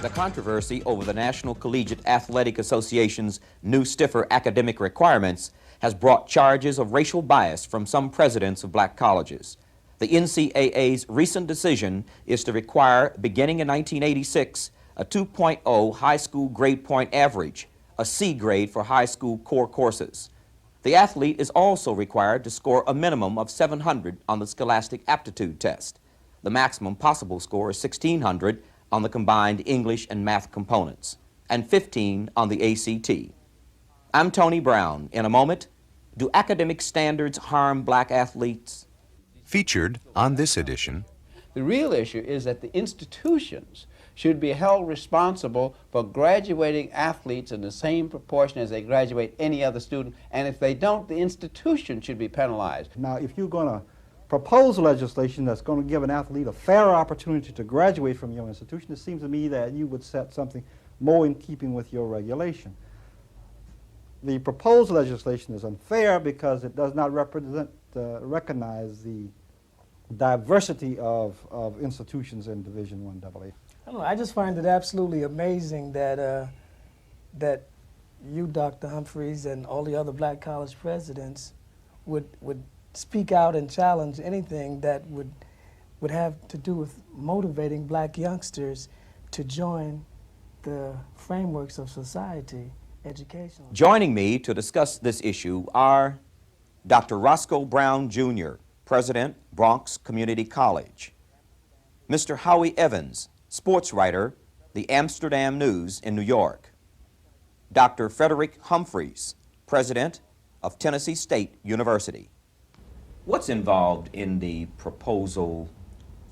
The controversy over the National Collegiate Athletic Association's new stiffer academic requirements has brought charges of racial bias from some presidents of black colleges. The NCAA's recent decision is to require, beginning in 1986, a 2.0 high school grade point average, a C grade for high school core courses. The athlete is also required to score a minimum of 700 on the Scholastic Aptitude Test. The maximum possible score is 1,600 on the combined English and math components, and 15 on the ACT. I'm Tony Brown. In a moment, do academic standards harm black athletes? Featured on this edition. The real issue is that the institutions should be held responsible for graduating athletes in the same proportion as they graduate any other student, and if they don't, the institution should be penalized. Now, if you're going to propose legislation that's going to give an athlete a fair opportunity to graduate from your institution, it seems to me that you would set something more in keeping with your regulation. The proposed legislation is unfair because it does not recognize the diversity of institutions in Division I AA. I don't know, I just find it absolutely amazing that that you, Dr. Humphries, and all the other black college presidents would speak out and challenge anything that would have to do with motivating black youngsters to join the frameworks of society, educational. Joining me to discuss this issue are Dr. Roscoe Brown, Jr., President, Bronx Community College; Mr. Howie Evans, sports writer, the Amsterdam News in New York; Dr. Frederick Humphries, President of Tennessee State University. What's involved in the Proposal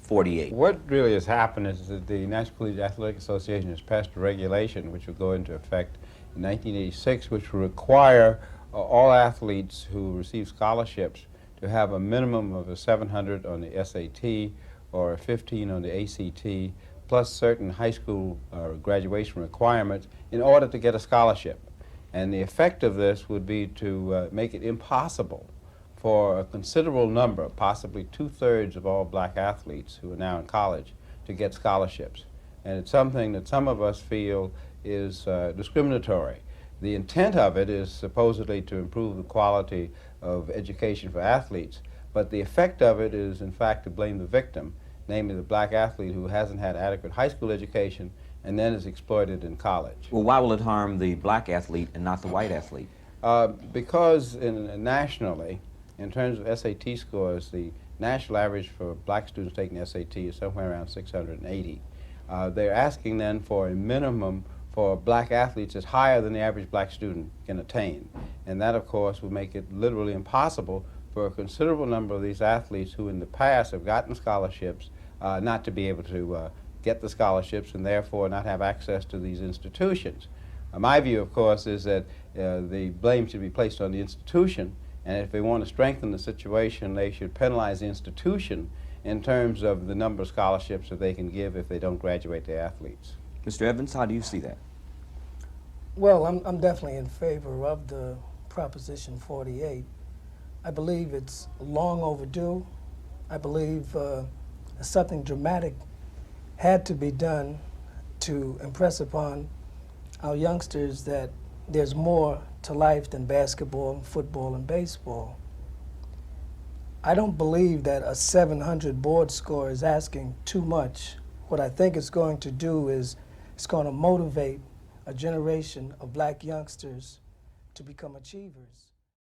48? What really has happened is that the National Collegiate Athletic Association has passed a regulation which will go into effect in 1986, which will require all athletes who receive scholarships to have a minimum of a 700 on the SAT or a 15 on the ACT, plus certain high school graduation requirements in order to get a scholarship. And the effect of this would be to make it impossible for a considerable number, possibly 2/3 of all black athletes who are now in college, to get scholarships. And it's something that some of us feel is discriminatory. The intent of it is supposedly to improve the quality of education for athletes, but the effect of it is in fact to blame the victim, namely the black athlete who hasn't had adequate high school education and then is exploited in college. Well, why will it harm the black athlete and not the white athlete? Because nationally, in terms of SAT scores, the national average for black students taking SAT is somewhere around 680. They're asking then for a minimum for black athletes that's higher than the average black student can attain. And that, of course, would make it literally impossible for a considerable number of these athletes who in the past have gotten scholarships not to be able to get the scholarships and therefore not have access to these institutions. My view, of course, is that the blame should be placed on the institution, and if they want to strengthen the situation, they should penalize the institution in terms of the number of scholarships that they can give if they don't graduate their athletes. Mr. Evans, how do you see that? Well, I'm definitely in favor of the Proposition 48. I believe it's long overdue. I believe something dramatic had to be done to impress upon our youngsters that there's more to life than basketball, football, and baseball. I don't believe that a 700 board score is asking too much. What I think it's going to do is it's going to motivate a generation of black youngsters to become achievers.